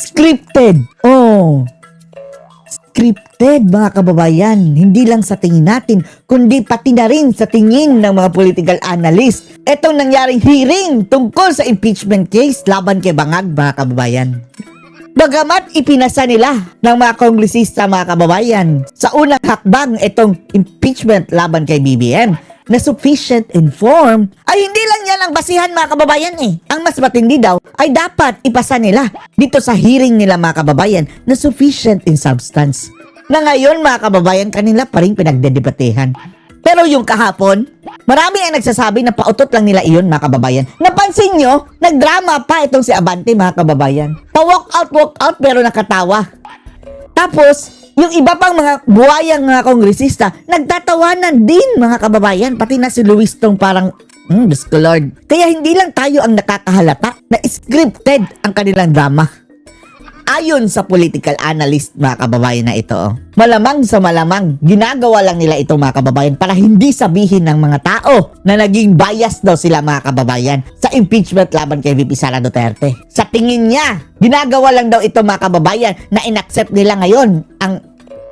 Scripted. Oh. Scripted, mga kababayan. Hindi lang sa tingin natin, kundi pati na rin sa tingin ng mga political analyst. Itong nangyaring hearing tungkol sa impeachment case laban kay Bangag, mga kababayan. Bagamat ipinasa nila ng mga kongresista, mga kababayan, sa unang hakbang itong impeachment laban kay BBM, na sufficient informed, ay hindi lang yan ang basihan, mga kababayan eh. Ang mas matindi daw ay dapat ipasa nila dito sa hearing nila, mga kababayan, na sufficient in substance. Na ngayon, mga kababayan, kanila pa rin pinagdedebatehan. Pero yung kahapon, marami ang nagsasabi na pautot lang nila iyon, mga kababayan. Napansin nyo, nagdrama pa itong si Abante, mga kababayan. Pa-walk out pero nakatawa. Tapos, yung iba pang mga buwayang mga kongresista, nagtatawanan din, mga kababayan. Pati na si Luis tong parang, Diyos ko Lord. Kaya hindi lang tayo ang nakakahalata na scripted ang kanilang drama. Ayon sa political analyst, mga kababayan, na ito, malamang sa malamang, ginagawa lang nila ito, mga kababayan, para hindi sabihin ng mga tao na naging bias daw sila, mga kababayan, sa impeachment laban kay VP Sara Duterte. Sa tingin niya, ginagawa lang daw ito, mga kababayan, na inaccept nila ngayon ang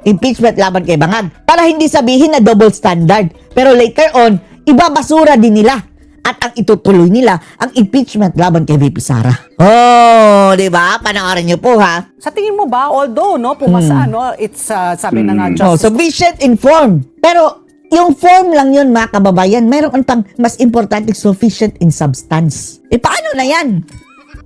impeachment laban kay Bangag para hindi sabihin na double standard. Pero later on, ibabasura din nila at ang itutuloy nila ang impeachment laban kay VP Sara. Oh, di ba? Panoorin niyo po, ha? Sa tingin mo ba, although pumasa, it's sabi na nga justice. Sufficient informed. Pero yung form lang yun, mga kababayan, mayroon pang mas importante, sufficient in substance. Eh, paano na yan?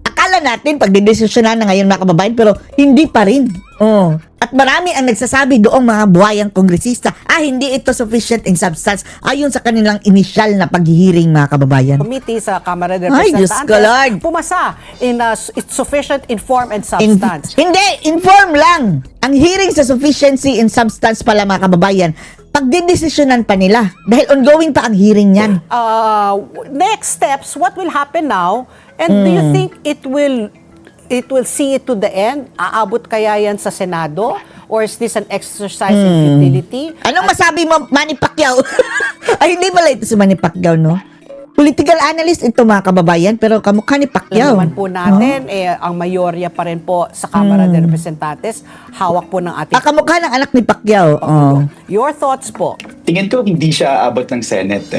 Akala natin, pagdidesisyonan na ngayon, mga kababayan, pero hindi pa rin. Oh. At marami ang nagsasabi doong mga buhayang kongresista, hindi ito sufficient in substance ayon sa kanilang initial na paghihiring, mga kababayan. Committee sa Kamara de Ay, Diyos ko, Lord. Pumasa in it's sufficient inform and substance. Hindi, inform lang. Ang hearing sa sufficiency in substance pala, mga kababayan, pagdidesisyonan pa nila. Dahil ongoing pa ang hearing niyan. Next steps, what will happen now? And do you think it will see it to the end? Aabot kaya yan sa Senado? Or is this an exercise in futility? Anong masabi mo, Manny Pacquiao? Ay, hindi pala ito si Manny Pacquiao, no? Political analyst ito, mga kababayan, pero kamukha ni Pacquiao. Alam naman po natin, ang mayorya pa rin po sa Kamara de Representantes, hawak po ng ating... Kamukha ng anak ni Pacquiao. Your thoughts po? Tingin ko hindi siya aabot ng Senate.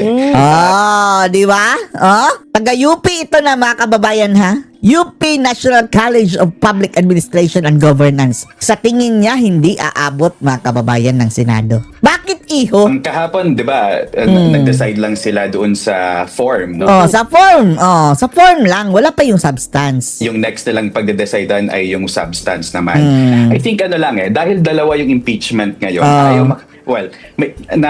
Di ba? Taga-UP ito na, mga kababayan, ha? UP National College of Public Administration and Governance. Sa tingin niya, hindi aabot, mga kababayan, ng Senado. Bakit, iho? Ang kahapon, di ba, nag-decide lang sila doon sa form, no? Sa form. Sa form lang. Wala pa yung substance. Yung next nilang pagde-decidean ay yung substance naman. I think dahil dalawa yung impeachment ngayon,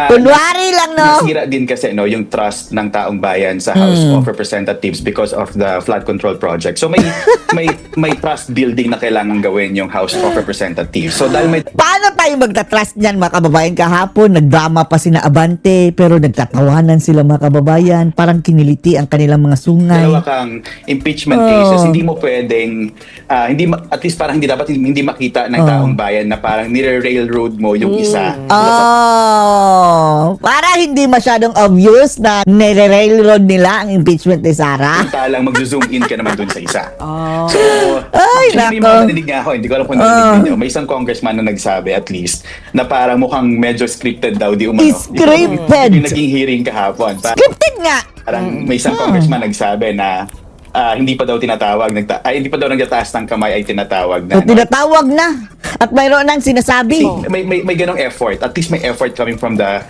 kunwari lang, no? Nasira din kasi yung trust ng taong bayan sa House of Representatives because of the flood control project. So may trust building na kailangan gawin yung House of Representatives. So dahil may Paano tayo magta-trust niyan, mga kababayan? Kahapon, nagdrama pa sina Abante, pero nagtatawanan sila, mga kababayan. Parang kiniliti ang kanilang mga sungay. dalawa kang impeachment cases, hindi mo pwedeng at least parang hindi makita ng taong bayan na parang nire-railroad mo yung isa. Para hindi masyadong obvious na nire-railroad nila ang impeachment ni Sara. Lang mag-zoom in ka naman dun sa isa. So, Ay, actually, nako. narinig nga ako, hindi ko alam kung narinig niyo. May isang congressman na nagsabi at least na parang mukhang medyo scripted daw, di umano. Scripted. Yung naging hearing kahapon. Scripted nga. Parang may isang congressman nagsabi na hindi pa daw tinatawag, hindi pa daw nagtataas ng kamay ay tinatawag na. Tinatawag na. At mayroon nang sinasabi. May ganong effort. At least may effort coming from the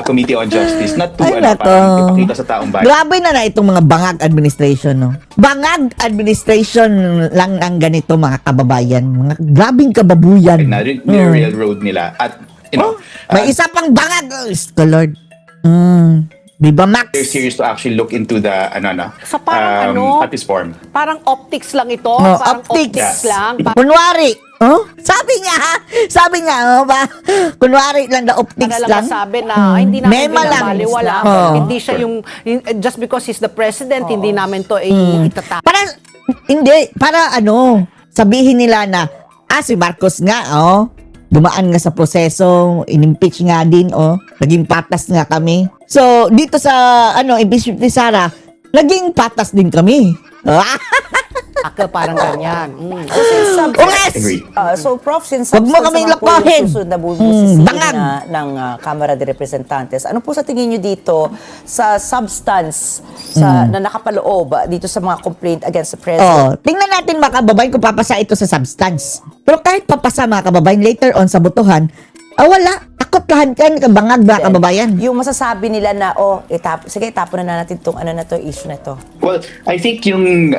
Committee on Justice not to Ay, parang ipakita sa taong bayan. Grabe na itong mga bangag administration, no? Bangag administration lang ang ganito, mga kababayan. Mga grabing kababuyan. Na railroad nila. At, May isa pang bangag. Oh, Lord. Viva Max. they're serious to actually look into the Sa parang at this form. Parang optics lang ito. Oh, Parang optics. lang. Kunwari. Sabi niya, kunwari lang na optics lang. Sabi na hindi namin Mema lang. binabaliwala. Hindi siya just because he's the president, hindi namin to itatapos. Para sabihin nila na, si Marcos nga, dumaan nga sa proseso, inimpeach nga din, naging patas nga kami. So, dito sa, impeachment ni Sara, naging patas din kami. Aka parang ganyan. Ungas! Agree. So, Prof, since Wag mo kaming lakpahin. susunod na bubusisiin bangag. ng Kamara de Representantes, ano po sa tingin nyo dito sa substance na nakapaloob dito sa mga complaint against the President? Tingnan natin mga kababayan kung papasa ito sa substance. Pero kahit papasa mga kababayan, later on sa botohan, wala. Takot lahat kan bangag mga kababayan. Yung masasabi nila na, sige, tapon na natin itong issue na to. Well, I think yung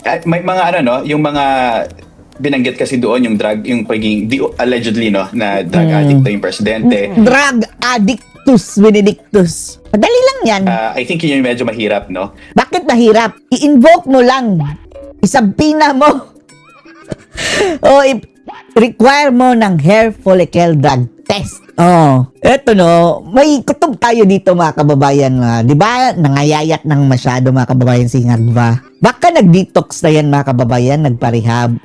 may mga yung mga binanggit kasi doon yung drug, yung pagiging allegedly na drug addict na yung presidente. Drug addictus, benedictus. Madali lang yan. I think yun yung medyo mahirap, no? Bakit mahirap? I-invoke mo lang. Isampina mo. O require mo ng hair follicle drug test. Eto no, may kutob tayo dito mga kababayan. Di ba? Nangayayat ng masyado mga kababayan si Ngagva. Baka nag-detox na yan mga kababayan, nagpa-rehab.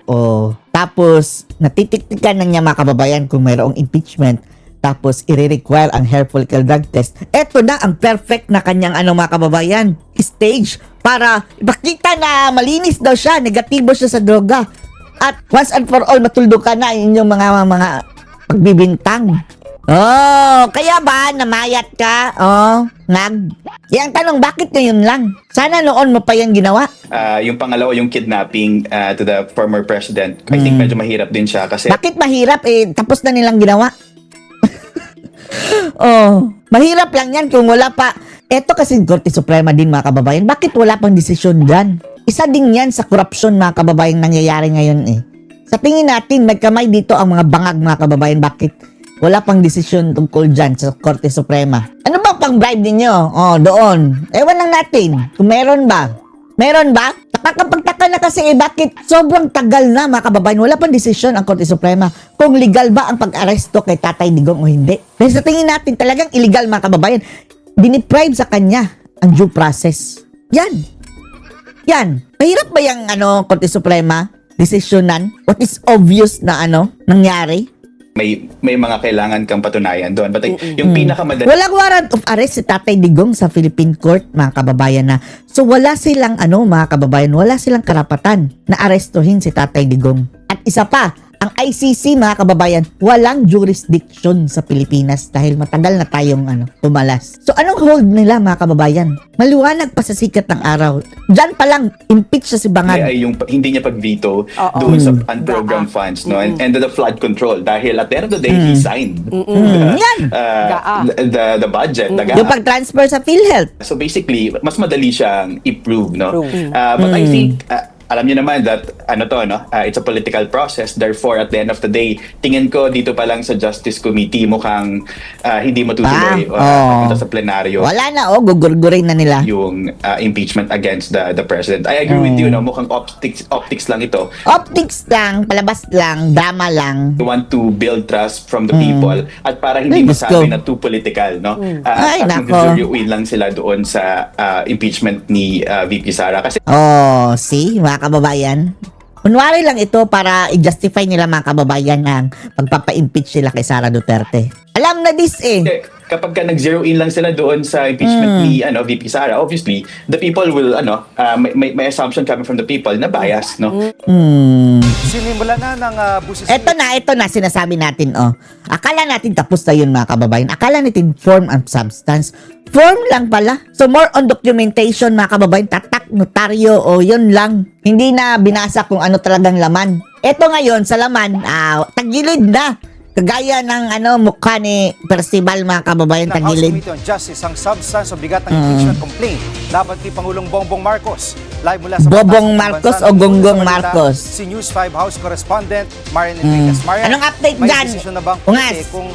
Tapos, natitiktikan na niya mga kababayan kung mayroong impeachment. Tapos, i-require ang hair follicle drug test. Eto na ang perfect na kanyang mga kababayan, stage para ipakita na malinis daw siya, negatibo siya sa droga. At once and for all, matuldo ka na inyong mga pagbibintang. Kaya ba namayat ka? Yang tanong, bakit ngayon lang? Sana noon mo pa yan ginawa. Yung pangalawa, yung kidnapping to the former president, I think medyo mahirap din siya kasi Bakit mahirap? Tapos na nilang ginawa. Mahirap lang yan kung wala pa. Eto kasi Korte Suprema din mga kababayan. Bakit wala pang desisyon dyan? Isa din yan sa korupsyon mga kababayan nangyayari ngayon Sa tingin natin, may kamay dito ang mga bangag mga kababayan. Bakit wala pang desisyon tungkol dyan sa Korte Suprema? Ano ba pang bribe ninyo? Doon. Ewan lang natin kung meron ba. Meron ba? Nakakapagtaka na kasi bakit sobrang tagal na mga kababayan, wala pang desisyon ang Korte Suprema kung legal ba ang pag-aresto kay Tatay Digong o hindi. Dahil sa tingin natin talagang illegal mga kababayan. Diniprive sa kanya ang due process. Yan. Mahirap ba yung Korte Suprema desisyonan? What is obvious na nangyari? may mga kailangan kang patunayan doon. But yung pinakamadali Walang warrant of arrest si Tatay Digong sa Philippine Court, mga kababayan na. So wala silang mga kababayan, wala silang karapatan na arestuhin si Tatay Digong. At isa pa, ang ICC mga kababayan, walang jurisdiction sa Pilipinas dahil matagal na tayong pumalas. So anong hold nila mga kababayan? Maliwanag pa sa sikat ng araw. Diyan pa lang, impeach siya si Bangag. ay yung hindi niya pag-veto doon sa unprogrammed funds, no? And the flood control dahil at the end of the day he signed Yan. the budget, the Yung pag-transfer sa PhilHealth. So basically, mas madali siyang i-prove, no? But I think alam niyo naman that it's a political process. Therefore, at the end of the day, tingin ko dito pa lang sa Justice Committee mukhang hindi matutuloy papunta sa plenaryo. Wala na gugurgurin na nila. Yung impeachment against the president. I agree with you, no? Mukhang optics lang ito. Optics lang, palabas lang, drama lang. You want to build trust from the people at para hindi Ay, Diyos masabi ko. na too political, no? Ay, At nako. mag-jury lang sila doon sa impeachment ni VP Sara. Kasi See, mga kababayan. Kunwari lang ito para i-justify nila mga kababayan ang pagpapa-impeach sila kay Sara Duterte. Alam na this kapag ka nag-zero in lang sila doon sa impeachment ni VP Sara, obviously, the people will, may assumption coming from the people na bias, no? Sinimula na ng busisin. Ito na sinasabi natin, Akala natin tapos na yun mga kababayan. Akala natin form and substance. Form lang pala. So more on documentation mga kababayan. Tatak, notaryo, yun lang. Hindi na binasa kung ano talagang laman. Ito ngayon sa laman, tagilid na. Kagaya ng mukha ni Percival mga kababayan, ng House tagilid. Committee on Justice ang substance o bigat ng impeachment complaint laban kay Pangulong Bongbong Marcos. Live mula sa Bobong Batas ng Marcos Bansa, o Gonggong sa balita, Marcos? Si News 5 House Correspondent Marian Enriquez. Marian, Anong update may dyan? desisyon na bang Ungas. kung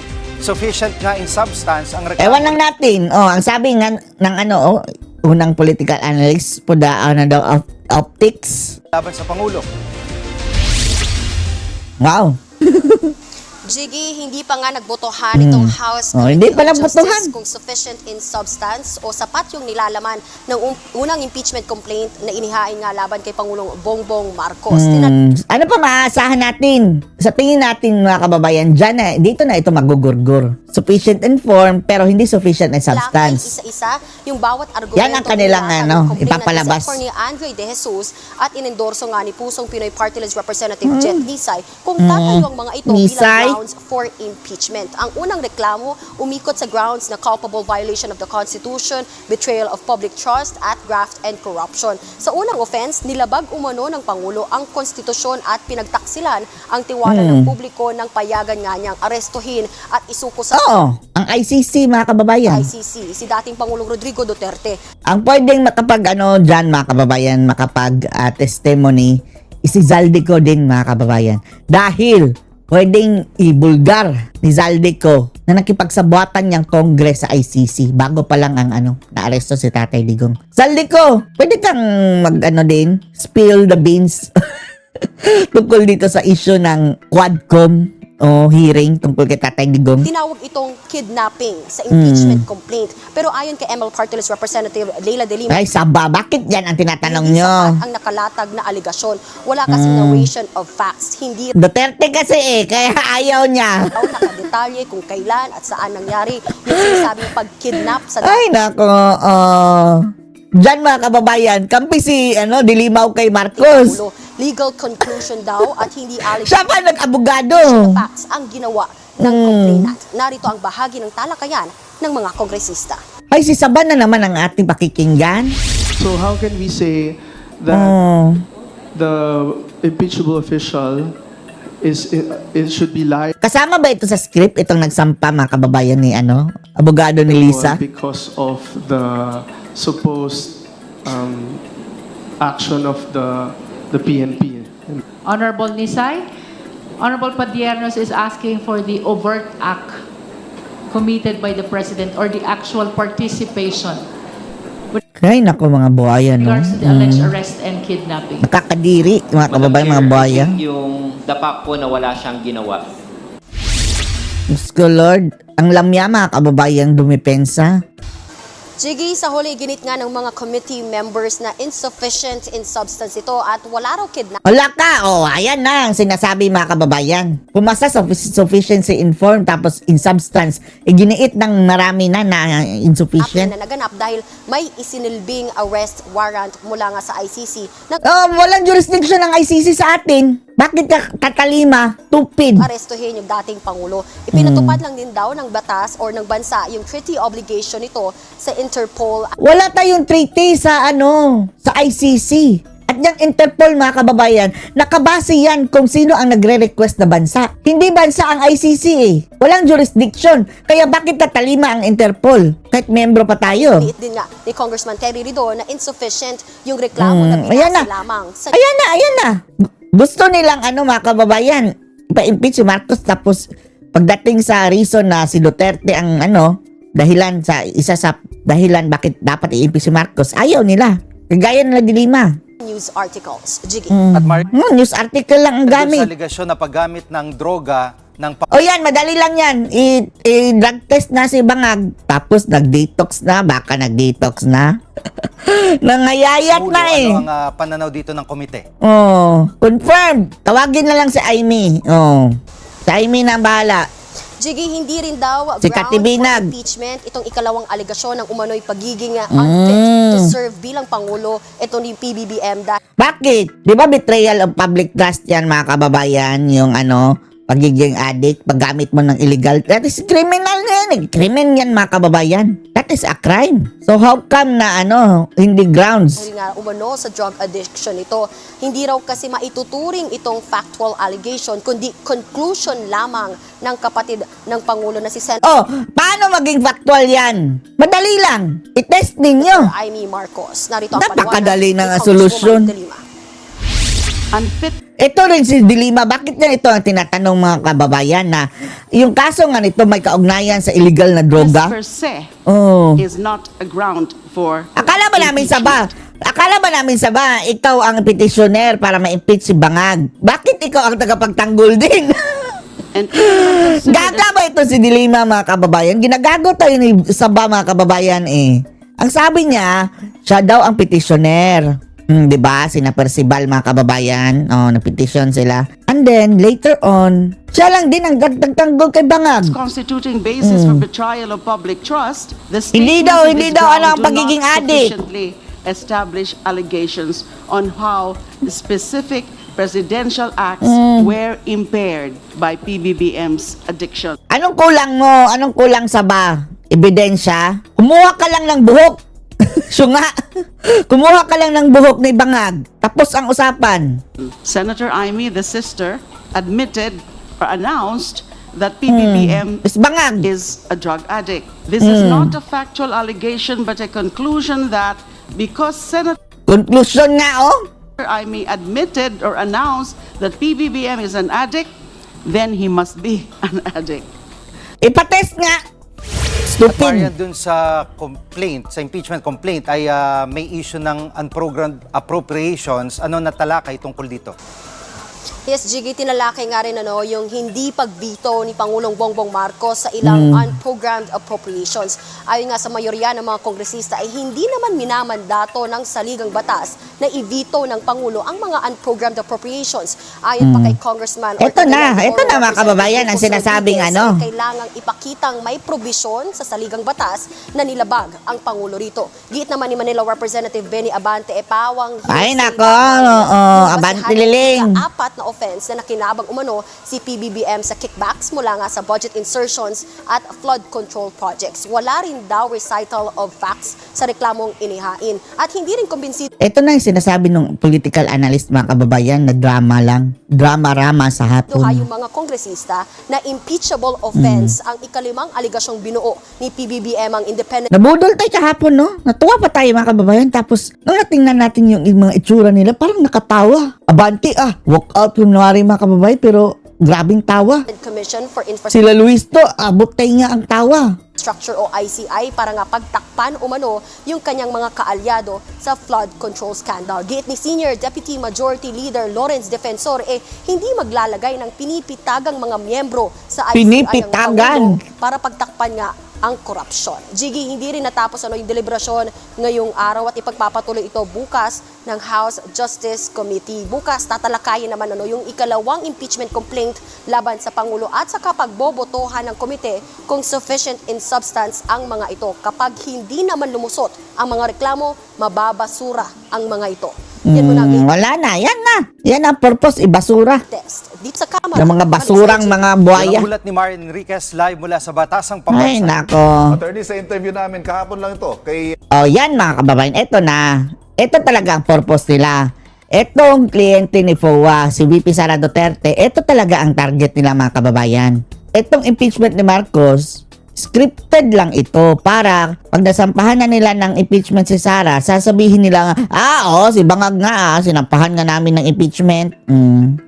sufficient nga in substance ang reklamo? Ewan lang natin. Ang sabi nga ng unang political analyst po daw optics. laban sa Pangulo? Wow. Jiggy, hindi pa nga nagbotohan itong House hindi pa Committee on nagbotohan. Justice kung sufficient in substance o sapat yung nilalaman ng unang impeachment complaint na inihain nga laban kay Pangulong Bongbong Marcos. Ano pa maasahan natin? sa tingin natin mga kababayan, dito na ito magugurgur. Sufficient informed pero hindi sufficient in Lakay substance. isa-isa yung bawat argumento. Yan ang kanilang, nila, complainant ipapalabas. Si Atty. Andre De Jesus at inendorso nga ni Pusong Pinoy Party List Representative Jet Nisay kung tatayo ang mga ito Nisay? bilang grounds for impeachment. Ang unang reklamo umikot sa grounds na culpable violation of the Constitution, betrayal of public trust at graft and corruption. Sa unang offense, nilabag umano ng Pangulo ang konstitusyon at pinagtaksilan ang tiwala ng publiko ng payagan nga niyang arestuhin at isuko sa Oo, ang ICC mga kababayan. ICC, si dating Pangulong Rodrigo Duterte. Ang pwedeng dyan mga kababayan, testimony, si Zaldico din mga kababayan. Dahil pwedeng ibulgar ni Zaldico na nakipagsabuatan niyang Congress sa ICC bago pa lang ang naaresto si Tatay Digong. Zaldico, pwede kang spill the beans tungkol dito sa issue ng Quadcom o hearing tungkol kay Tatay Digong. Tinawag itong kidnapping sa impeachment complaint. Pero ayon kay ML Party List Representative Leila De Lima, Ay, Saba, bakit yan ang tinatanong hindi nyo? sapat ang nakalatag na aligasyon. Wala kasing narration of facts. Hindi Duterte kasi kaya ayaw niya. raw nakadetalye kung kailan at saan nangyari yung sinasabing pagkidnap sa Ay, nako. Diyan mga kababayan, kampi si Dilimaw kay Marcos. Pangulo. Legal conclusion daw at hindi Siya allegation pa nag-abogado. facts ang ginawa ng complainant. Narito ang bahagi ng talakayan ng mga kongresista. Ay, si Saba na naman ang ating pakikinggan. So how can we say that the impeachable official it should be liable Kasama ba ito sa script, itong nagsampa mga kababayan ni abogado ni Lisa? because of the supposed action of the PNP? Honorable Nisay, Honorable Padiernos is asking for the overt act committed by the President or the actual participation Ay, nako mga buhaya, in no? regards to the alleged arrest and kidnapping. Nakakadiri, mga kababayan, mga buhaya. Yung dapa po na wala siyang ginawa. Diyos ko, Lord. Ang lamya, mga kababayan, dumipensa. Jiggy, sa huli ginit nga ng mga committee members na insufficient in substance ito at wala raw kidnap. Wala ka! Ayan na ang sinasabi mga kababayan. Pumasa sa sufficiency informed tapos in substance, giniit ng marami na insufficient. Na naganap dahil may isinilbing arrest warrant mula nga sa ICC na Walang jurisdiction ng ICC sa atin. Bakit ka tatalima? Tupid. arestuhin yung dating Pangulo. Ipinatupad lang din daw ng batas or ng bansa yung treaty obligation nito sa Interpol. Wala tayong treaty sa sa ICC. At yung Interpol mga kababayan, nakabase yan kung sino ang nagre-request na bansa. Hindi bansa ang ICC Walang jurisdiction. Kaya bakit tatalima ang Interpol? Kahit membro pa tayo. Diit din nga ni Congressman Terry Ridon na insufficient yung reklamo na Ayan na. binasa lamang sa Ayan na. Gusto nilang mga kababayan, pa-impeach si Marcos tapos pagdating sa reason na si Duterte ang dahilan isa sa dahilan bakit dapat i-impeach si Marcos, ayaw nila. Kagaya nila Dilima. news articles. Jiggy. At News article lang ang sa gamit. aligasyon na paggamit ng droga ng O yan, madali lang yan. I-drug test na si Bangag. Tapos nag-detox na. Baka nag-detox na. Nangayayat na Ano ang pananaw dito ng komite? Confirmed. Tawagin na lang si Aimee. Si Aimee na ang bahala. Jiggy, hindi rin daw Si ground Kati Binag. for impeachment itong ikalawang aligasyon ng umano'y pagiging unfit to serve bilang Pangulo. Ito ni PBBM dahil Bakit? Di ba betrayal of public trust yan mga kababayan? Yung pagiging addict, paggamit mo ng illegal. That is criminal yan. Crimen yan mga kababayan. That is a crime. So how come na hindi grounds? nga umano sa drug addiction ito. Hindi raw kasi maituturing itong factual allegation kundi conclusion lamang ng kapatid ng Pangulo na si Senator Paano maging factual yan? Madali lang. I-test ninyo. Amy Marcos. Narito ang Napakadali paliwanag ng ni solusyon. Congresswoman De Lima. Ito rin si Dilima, bakit yan ito ang tinatanong mga kababayan na yung kaso nga nito may kaugnayan sa illegal na droga? Per se Oh. is not a ground for Akala ba namin Saba, ikaw ang petitioner para ma-impeach si Bangag? Bakit ikaw ang tagapagtanggol din? and Gaga ba ito si Dilima mga kababayan? Ginagago tayo ni Saba mga kababayan Ang sabi niya, siya daw ang petitioner. Di ba? Sina Percival mga kababayan. Na-petition sila. Ang And then, later on, siya lang din ang nagtanggol kay Bangag. constituting basis for betrayal of public trust, the Hindi statements daw, of hindi this daw, ground ano ang do pagiging not adik. sufficiently establish allegations on how the specific presidential acts were impaired by PBBM's addiction. Anong kulang mo? Anong kulang sa ba? Ebidensya? Kumuha ka lang ng buhok. Siya nga. Kumuha ka lang ng buhok ni Bangag. Tapos ang usapan. Senator Amy, the sister, admitted or announced that PBBM Is Bangag. is a drug addict. This is not a factual allegation but a conclusion that because Senator Conclusion nga, oh. Amy admitted or announced that PBBM is an addict, then he must be an addict. Ipatest nga. At Marian, Stupid. dun sa complaint, sa impeachment complaint, ay may issue ng unprogrammed appropriations. Ano natalakay tungkol dito? Yes, Jiggy, tinalakay nga rin yung hindi pagbito ni Pangulong Bongbong Marcos sa ilang unprogrammed appropriations. Ayon nga sa mayorya ng mga kongresista ay hindi naman minamandato ng saligang batas na i-veto ng Pangulo ang mga unprogrammed appropriations. Ayon pa kay Congressman Ito na, Ortega, ito na mga kababayan ang sinasabing ano. Kailangang ipakitang may probisyon sa saligang batas na nilabag ang Pangulo rito. Giit naman ni Manila Representative Benny Abante pawang Ay, hinusin nako, lamang oo, yung Abante basehan Liling. sa apat na offense na nakinabang umano si PBBM sa kickbacks mula nga sa budget insertions at flood control projects. Wala rin daw recital of facts sa reklamong inihain. At hindi rin kumbinsido Ito na yung sinasabi ng political analyst mga kababayan na drama lang. Drama-rama sa hapon. yung mga kongresista na impeachable offense ang ikalimang aligasyong binuo ni PBBM ang independent Nabudol tayo kahapon, no? Natuwa pa tayo mga kababayan. Tapos, nung natingnan natin yung mga itsura nila, parang nakatawa. Abante, walk out kunwari mga kababayan, pero grabing tawa. Commission for Sila Luis to, abot tayo nga ang tawa. Infrastructure o ICI para nga pagtakpan umano yung kanyang mga kaalyado sa flood control scandal. Giit ni Senior Deputy Majority Leader Lawrence Defensor hindi maglalagay ng pinipitagang mga miyembro sa ICI Pinipitagan. ang Pangulo para pagtakpan nga ang korupsyon. Jiggy, hindi rin natapos yung deliberasyon ngayong araw at ipagpapatuloy ito bukas ng House Justice Committee. Bukas tatalakayin naman yung ikalawang impeachment complaint laban sa Pangulo at sa kapagbobotohan ng komite kung sufficient in substance ang mga ito. Kapag hindi naman lumusot ang mga reklamo, mababasura ang mga ito. Yan muna ang Wala na, yan na. Yan ang purpose, ibasura. test dito sa Kamara. Ng mga basurang mga buhaya. Yan ang ulat ni Marian Enriquez live mula sa Batasang Ay, Pambansa. nako. Attorney, sa interview namin kahapon lang ito kay Yan mga kababayan, eto na. Ito talaga ang purpose nila. Etong kliyente ni FOA, si VP Sara Duterte, ito talaga ang target nila mga kababayan. Etong impeachment ni Marcos, scripted lang ito para pag nasampahan na nila ng impeachment si Sara, sasabihin nila, si Bangag nga, sinampahan nga namin ng impeachment.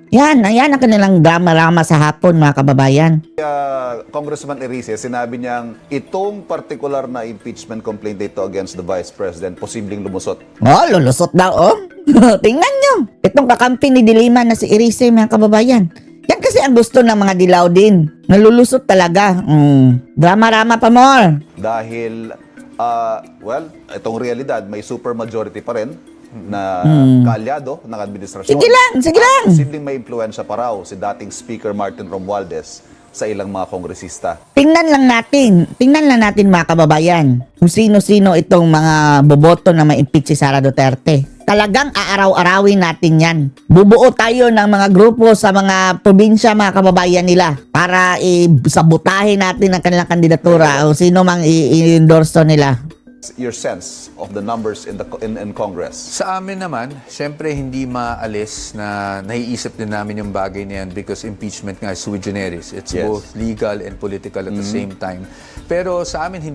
Yan ang kanilang drama-rama sa hapon mga kababayan. Congressman Erice, sinabi niyang itong particular na impeachment complaint dito against the Vice President, posibleng lumusot. Lulusot daw, Tingnan nyo. Itong kakampi ni Dilima na si Erice, mga kababayan. Yan kasi ang gusto ng mga dilaw din. Nalulusot talaga. Drama-rama pa more. Dahil, itong realidad, may supermajority pa rin na kaalyado ng administrasyon. Sige lang. Posibleng may impluensya pa raw si dating Speaker Martin Romualdez sa ilang mga kongresista. Tingnan lang natin mga kababayan kung sino-sino itong mga boboto na ma-impeach si Sara Duterte. Talagang aaraw-arawin natin yan. Bubuo tayo ng mga grupo sa mga probinsya mga kababayan nila para sabotahin natin ang kanilang kandidatura o sino mang i-endorso nila. Your sense of the numbers in Congress? Sa amin naman, syempre hindi maalis na naiisip din namin yung bagay na yan because impeachment nga is sui generis. It's both legal and political at the same time. Pero sa amin,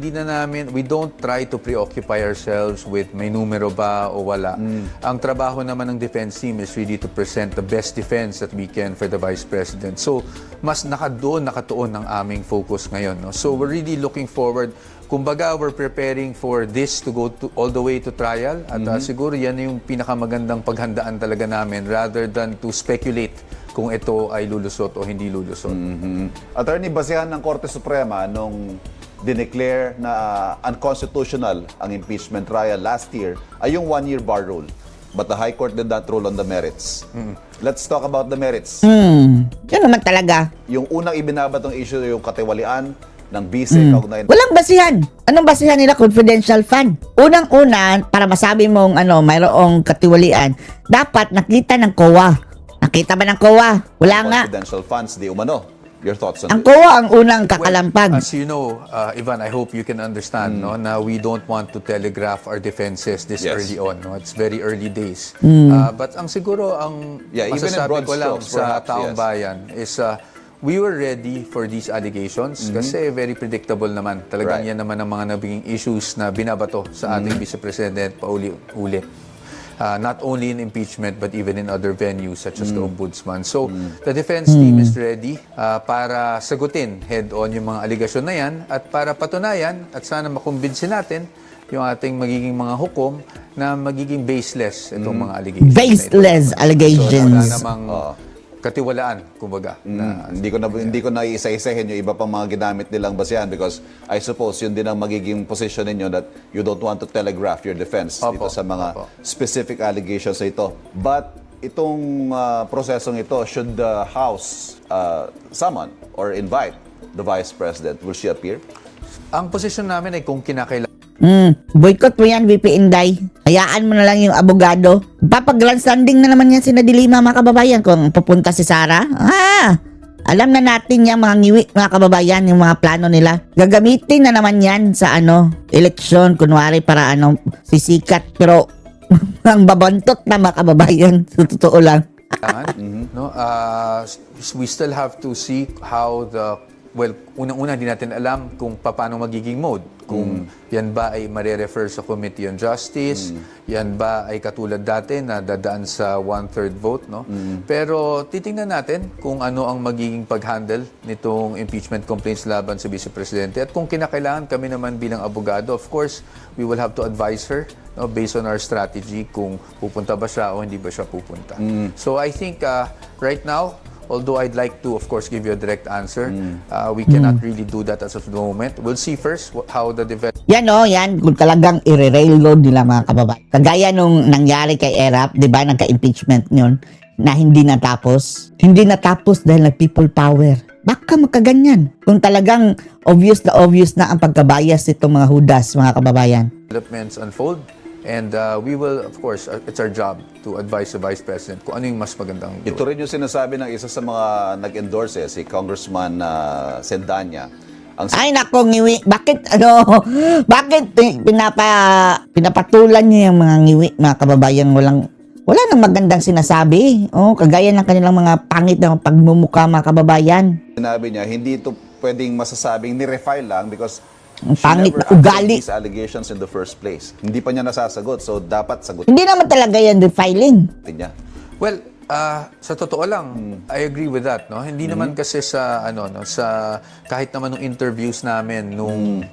we don't try to preoccupy ourselves with may numero ba o wala. Ang trabaho naman ng defense team is really to present the best defense that we can for the Vice President. So, mas nakatuon ng aming focus ngayon. No? So, we're really looking forward. Kumbaga, we're preparing for this to go all the way to trial at siguro yan yung pinakamagandang paghandaan talaga namin rather than to speculate kung ito ay lulusot o hindi lulusot. Attorney, basehan ng Korte Suprema nung dineclare na unconstitutional ang impeachment trial last year ay yung one-year bar rule. but the High Court did not rule on the merits. Let's talk about the merits. Yun naman talaga. Yung unang ibinabatong issue yung katiwalian ng bise kaugnay. Walang basihan. Anong basihan nila? Confidential fund. Unang-una, para masabi mong mayroong katiwalian, dapat nakita ng COA. Nakita ba ng COA? Wala nga. Confidential funds, di umano. Your thoughts on Ang this? COA ang unang kakalampag. As you know, Ivan, I hope you can understand, no, na we don't want to telegraph our defenses this Yes. early on. No? It's very early days. But ang siguro, ang Yeah, even in masasabi broad ko lang strokes, sa perhaps, taong yes. bayan is we were ready for these allegations kasi very predictable naman. Talagang Right. yan naman ang mga naging issues na binabato sa ating Vice President pauli-ulit. Not only in impeachment but even in other venues such as the Ombudsman. So, the defense team is ready para sagutin head-on yung mga aligasyon na yan at para patunayan at sana makumbinsin natin yung ating magiging mga hukom na magiging baseless itong mga allegations. Baseless na ito. allegations. So, wala namang katiwalaan, kumbaga. Na, Hindi ko na isa-isahin yung iba pang mga ginamit nilang basihan because I suppose yun din ang magiging position ninyo that you don't want to telegraph your defense dito sa mga specific allegations na ito. But itong prosesong ito, should the House summon or invite the Vice President, will she appear? ang posisyon namin ay kung kinakailangan Boycott mo yan, VP Inday. Hayaan mo na lang yung abogado. Papag-grandstanding na naman yan si Nadilima, mga kababayan, kung pupunta si Sara. Alam na natin yung mga ngiwi, mga kababayan, yung mga plano nila. Gagamitin na naman yan sa eleksyon, kunwari para sisikat. Pero ang babantot na, mga kababayan, sa totoo lang. no? We still have to see how unang-una di natin alam kung paano magiging mode. Kung yan ba ay marerefer sa Committee on Justice, yan ba ay katulad dati na dadaan sa 1/3 vote, no? Pero titingnan natin kung ano ang magiging pag-handle nitong impeachment complaints laban sa Vice Presidente. At kung kinakailangan kami naman bilang abogado, of course, we will have to advise her, no, based on our strategy kung pupunta ba siya o hindi ba siya pupunta. So I think right now, although I'd like to, of course, give you a direct answer, we cannot really do that as of the moment. We'll see first how the development. Yan, kung talagang i-railroad nila, mga kababayan. Kagaya nung nangyari kay Erap, di ba, nagka-impeachment yun, na hindi natapos. Hindi natapos dahil nag-people power. Baka makaganyan. Kung talagang obvious na ang pagkabayas itong mga hudas, mga kababayan. Developments unfold. And we will, of course, it's our job to advise the Vice President kung ano yung mas magandang gawin. Ito rin yung sinasabi ng isa sa mga nag-endorse, si Congressman Sendanya. Ay nako, ngiwi. Bakit pinapatulan niyo yung mga ngiwi, mga kababayan? Wala nang magandang sinasabi. Kagaya ng kanilang mga pangit na pagmumukha, mga kababayan. Sinabi niya, hindi ito pwedeng masasabing ni-refile lang because Ang she pangit never na ugali. answered these allegations in the first place. Hindi pa niya nasasagot, so dapat sagutin Hindi naman talaga yan refiling. niya. Well, sa totoo lang, I agree with that, no? Hindi naman kasi sa sa kahit naman nung interviews namin nung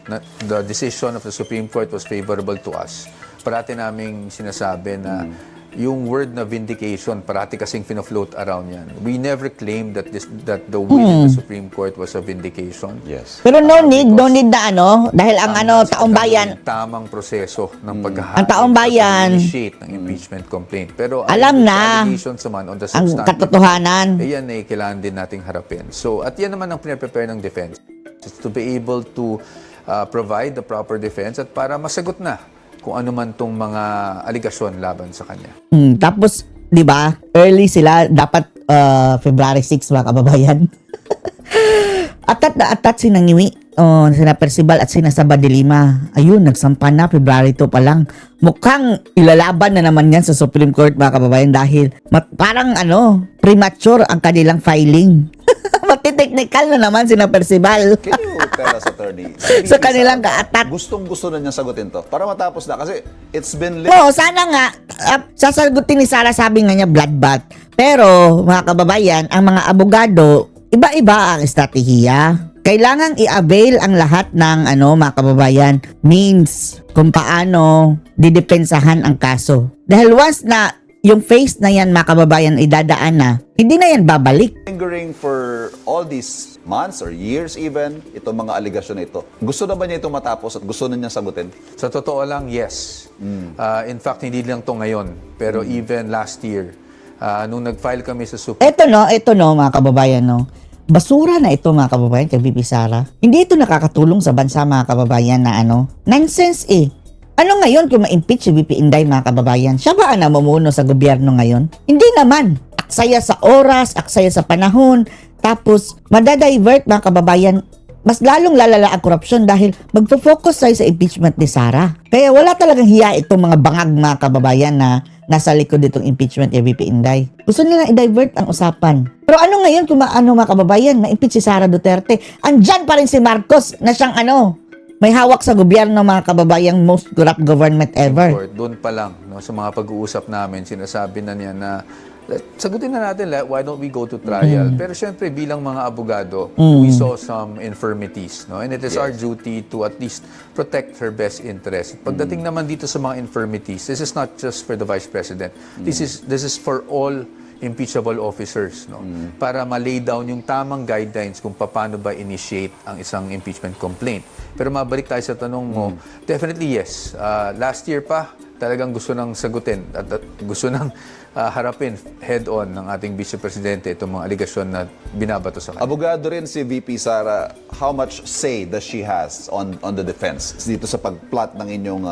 the decision of the Supreme Court was favorable to us. Parati naming sinasabi na yung word na vindication, parati kasing fina-float around yan. We never claimed that the win of the Supreme Court was a vindication. Yes. Pero no need na dahil ang taong bayan, Tamang proseso ng Ang taong bayan, initiate ng impeachment complaint. Pero alam na allegations naman on the ang substantive, katotohanan. yan ay kailangan din nating harapin. So, at yan naman ang prepare ng defense. It's to be able to provide the proper defense at para masagot na kung ano man tong mga aligasyon laban sa kanya. Tapos, di ba, early sila, dapat February 6, mga kababayan. atat sinangiwi, sina Percival at sina Sabado Lima. Ayun, nagsampa na, February 2 pa lang. Mukhang ilalaban na naman yan sa Supreme Court, mga kababayan, dahil parang premature ang kanilang filing. Mati-technical na naman sina Percival. Can you tell us, attorney? Sa kanilang kaatat. Gustong-gusto na niya sagutin to para matapos na kasi it's been Sana nga, sasagutin ni Sara, sabi nga niya bloodbath. Pero, mga kababayan, ang mga abogado, iba-iba ang estratehiya. Kailangang i-avail ang lahat ng mga kababayan, means kung paano didepensahan ang kaso. Dahil once na yung face na yan, mga kababayan, idadaan na, hindi na yan babalik. Lingering for all these months or years even, itong mga aligasyon na ito. Gusto na ba niya itong matapos at gusto na niya sagutin? Sa totoo lang, yes. In fact, hindi lang to ngayon, pero even last year, nung nag-file kami sa Supreme Ito no, mga kababayan, no. Basura na ito, mga kababayan, kay VP Sara. Hindi ito nakakatulong sa bansa, mga kababayan, na nonsense eh. Ano ngayon kung ma-impeach si VP Inday, mga kababayan? Siya ba ang namumuno sa gobyerno ngayon? Hindi naman. Aksaya sa oras, aksaya sa panahon, tapos madadivert, mga kababayan, mas lalong lalala ang korupsyon dahil magpo-focus tayo sa impeachment ni Sara. Kaya wala talagang hiya itong mga bangag, mga kababayan, na nasa likod itong impeachment ni VP Inday. Gusto nila i-divert ang usapan. Pero ano ngayon kung mga kababayan, ma-impeach si Sara Duterte? Andyan pa rin si Marcos na siyang may hawak sa gobyerno, mga kababayang most corrupt government ever. Doon pa lang, no, sa mga pag-uusap namin, sinasabi na niya na sagutin na natin, why don't we go to trial? Pero syempre, bilang mga abogado, we saw some infirmities. No? And it is our duty to at least protect her best interest. Pagdating naman dito sa mga infirmities, this is not just for the Vice President. This is for all impeachable officers, no? Para ma-lay down yung tamang guidelines kung paano ba initiate ang isang impeachment complaint. Pero mabalik tayo sa tanong mo, definitely yes. Last year pa, talagang gusto nang sagutin at gusto nang harapin head-on ng ating Vice Presidente itong mga aligasyon na binabato sa kanya. Abogado rin si VP Sara, how much say does she has on the defense dito sa pagplot ng inyong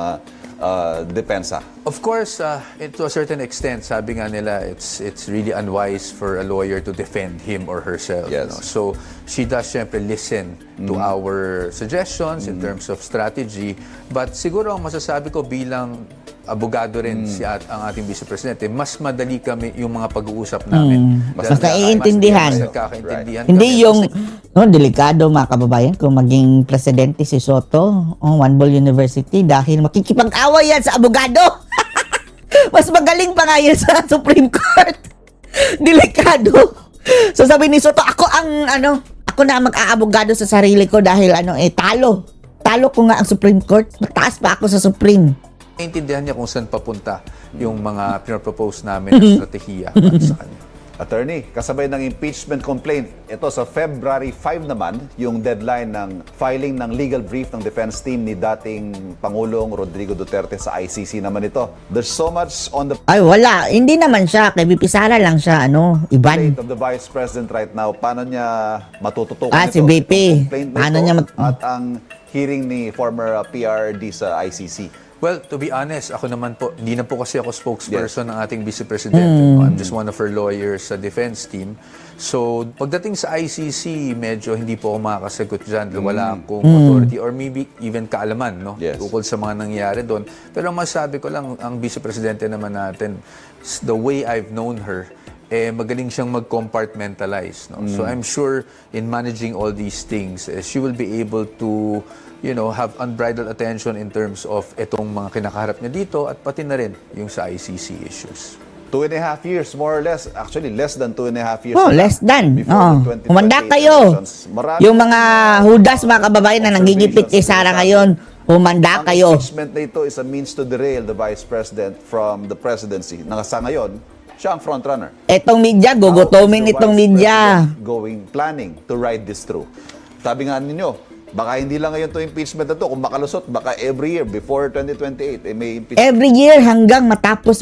depensa? Of course, to a certain extent, sabi nga nila, it's really unwise for a lawyer to defend him or herself. Yes. No? So, she does syempre listen to our suggestions in terms of strategy. But siguro ang masasabi ko bilang abogado rin ang ating Vice Presidente, mas madali kami yung mga pag-uusap namin. Mas naiintindihan. Mas nagkakaintindihan Hindi kami. yung delikado, mga kababayan, kung maging presidente si Soto One Ball University dahil makikipag-away yan sa abogado. Mas magaling pa nga yan sa Supreme Court. Delikado. So sabi ni Soto, ako na mag-aabogado sa sarili ko dahil talo. Talo ko nga ang Supreme Court. Mataas pa ako sa Supreme. Naintindihan niya kung saan papunta yung mga pinapropose namin na strategiya para sa kanya. Attorney, kasabay ng impeachment complaint, ito sa February 5 naman, yung deadline ng filing ng legal brief ng defense team ni dating Pangulong Rodrigo Duterte sa ICC naman ito. There's so much on the Ay, wala. Hindi naman siya. Kay VP Sara lang siya, Iban. plate of the Vice President right now. Paano niya matututukan Si ito? VP. Itong complaint na Paano ito niya at ang hearing ni former PRD sa ICC? Well, to be honest, ako naman po, hindi na po kasi ako spokesperson ng ating Vice Presidente. No? I'm just one of her lawyers sa defense team. So, pagdating sa ICC, medyo hindi po ako makakasagot dyan. Wala akong authority or maybe even kaalaman, no? Yes. Ukol sa mga nangyari doon. Pero ang masabi ko lang, ang Vice Presidente naman natin, the way I've known her, magaling siyang mag-compartmentalize. No? So, I'm sure in managing all these things, she will be able to have unbridled attention in terms of itong mga kinakaharap niya dito at pati na rin yung sa ICC issues. 2.5 years, more or less. Actually, less than 2.5 years. Oh, less than. Before the 2028 Humanda kayo. elections. Marami- Yung mga hudas, mga kababayan na nanggigipit kay Sara ngayon, humanda Ang kayo. impeachment na ito is a means to derail the Vice President from the presidency. Sa ngayon, siya ang frontrunner. Etong media, gugutomin How is the itong Vice media. President planning to ride this through? Sabi nga ninyo, baka hindi lang ngayon to impeachment na to. Kung makalusot, baka every year before 2028, may impeachment. Every year hanggang matapos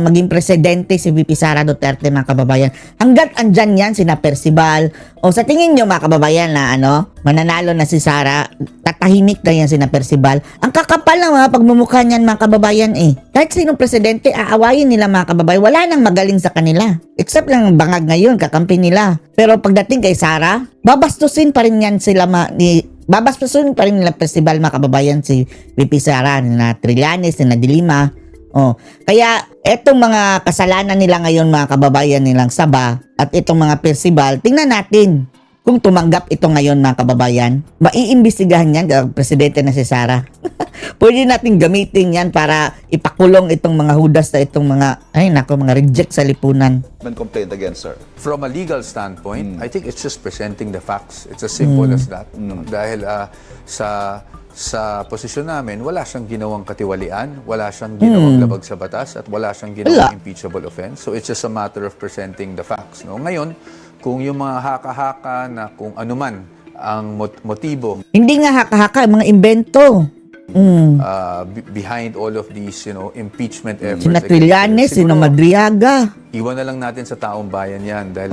maging presidente si VP Sara Duterte, mga kababayan. Hanggat andyan yan, sina Percival. O sa tingin nyo, mga kababayan, na mananalo na si Sara, tatahimik na yan sina Percival. Ang kakapal ng mga pagmumukha niyan, mga kababayan Kahit sinong presidente, aawayin nila, mga kababayan. Wala nang magaling sa kanila. Except lang bangag ngayon, kakampi nila. Pero pagdating kay Sara, babastusin pa rin yan sila babastusin pa rin nila Percival, mga kababayan, si VP Sara, na Trillanes, na Dilima. Kaya etong mga kasalanan nila ngayon, mga kababayan nilang Saba, at itong mga Percival, tingnan natin kung tumanggap ito ngayon, mga kababayan. Maiimbestigahan yan, presidente na si Sara. Pwede natin gamitin yan para ipakulong itong mga hudas na itong mga, mga reject sa lipunan. Complaint again, sir. From a legal standpoint, I think it's just presenting the facts. It's as simple as that. No? Dahil sa posisyon namin, wala siyang ginawang katiwalian, wala siyang ginawang labag sa batas, at wala siyang ginawang impeachable offense. So it's just a matter of presenting the facts. No? Ngayon, kung yung mga haka-haka na kung anuman ang motibo Hindi nga haka-haka, mga invento. behind all of these, impeachment efforts. Sina Trillanes, sina Madriaga. Iwan na lang natin sa taong bayan yan. Dahil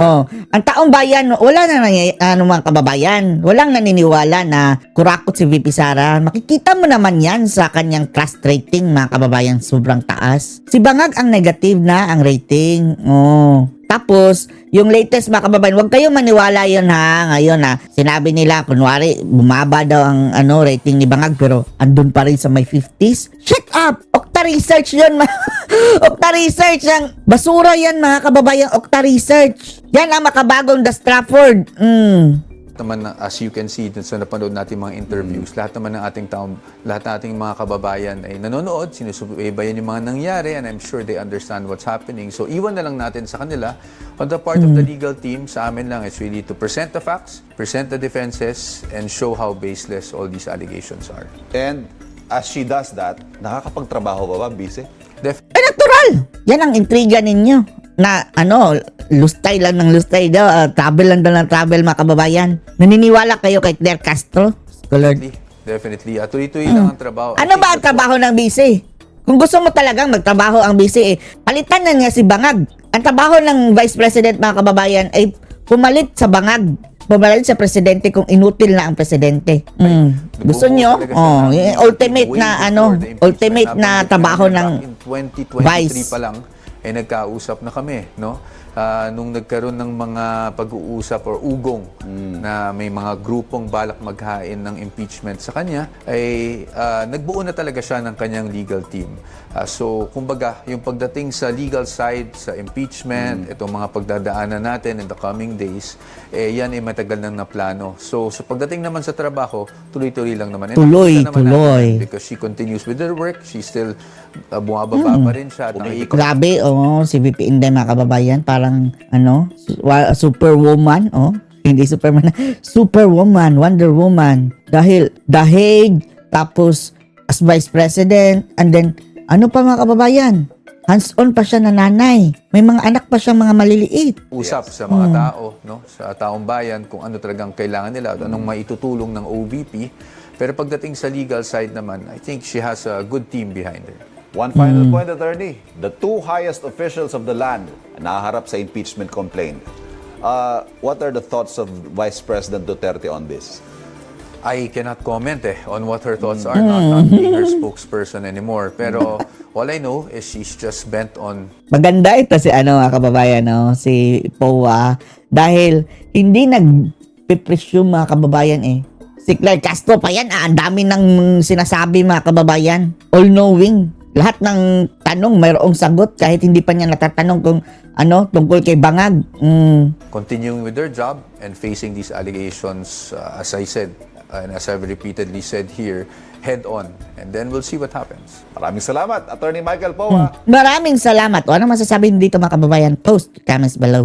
Ang taong bayan, wala na mga kababayan. Walang naniniwala na kurakot si VP Sara. Makikita mo naman yan sa kanyang trust rating, mga kababayan, sobrang taas. Si Bangag ang negative na ang rating. Tapos, yung latest mga kababayan, huwag kayong maniwala yun ha. Ngayon ha, sinabi nila, kunwari, bumaba daw ang rating ni Bangag, pero andun pa rin sa may 50s. Shut up! Okta Research yun. Okta Research, ang basura yan mga kababayan. Okta Research. Yan ang makabagong The Stratford. naman, as you can see dun sa napanood natin mga interviews, lahat naman ng lahat ng ating mga kababayan ay nanonood, sinusubaybayan yung mga nangyari, and I'm sure they understand what's happening. So iwan na lang natin sa kanila. On the part of the legal team, sa amin lang, it's really to present the facts, present the defenses, and show how baseless all these allegations are. And as she does that, nakakapagtrabaho ba, Vice? Natural! Yan ang intriga ninyo. Na lustay lang ng lustay daw, travel lang daw ng travel mga kababayan. Naniniwala kayo kay Claire Castro? Definitely. Tuloy-tuloy lang ang trabaho. Ano ba ang trabaho ng BC? Kung gusto mo talagang magtrabaho ang BC, palitan na nga si Bangag. Ang trabaho ng Vice President mga kababayan ay pumalit sa Bangag. Pumalit sa presidente kung inutil na ang presidente. Gusto nyo? Ultimate na trabaho ng 2023 Vice. pa lang ay nagkausap na kami, no? Nung nagkaroon ng mga pag-uusap or ugong na may mga grupong balak maghain ng impeachment sa kanya, ay nagbuo na talaga siya ng kanyang legal team. So, kumbaga, yung pagdating sa legal side, sa impeachment, itong mga pagdadaanan natin in the coming days, yan ay matagal nang naplano. So, sa pagdating naman sa trabaho, tuloy-tuloy lang naman. Tuloy. Because she continues with her work, she still bumababa pa rin siya. Grabe, si VP Inday mga kababayan, parang superwoman, hindi Superman, superwoman, Wonder Woman. Dahil dahig, tapos as Vice President, and then, ano pa mga kababayan? Hands-on pa siya na nanay. May mga anak pa siyang mga maliliit. Usap sa mga tao, no? Sa taong bayan, kung ano talagang kailangan nila, anong maitutulong ng OVP. Pero pagdating sa legal side naman, I think she has a good team behind her. One final point, Attorney. The two highest officials of the land naharap sa impeachment complaint. What are the thoughts of Vice President Duterte on this? I cannot comment on what her thoughts are, not being her spokesperson anymore. Pero all I know is she's just bent on... Maganda ito si mga kababayan, si Powa. Dahil hindi nag-presume mga kababayan Si Claire Castro pa yan, ang dami ng sinasabi mga kababayan. All-knowing. Lahat ng tanong mayroong sagot kahit hindi pa niya natatanong kung tungkol kay Bangag. Continuing with their job and facing these allegations, as I said, and as I've repeatedly said here, head on. And then we'll see what happens. Maraming salamat, Attorney Michael Powa. Maraming salamat. O ano masasabi dito mga kababayan? Post comments below.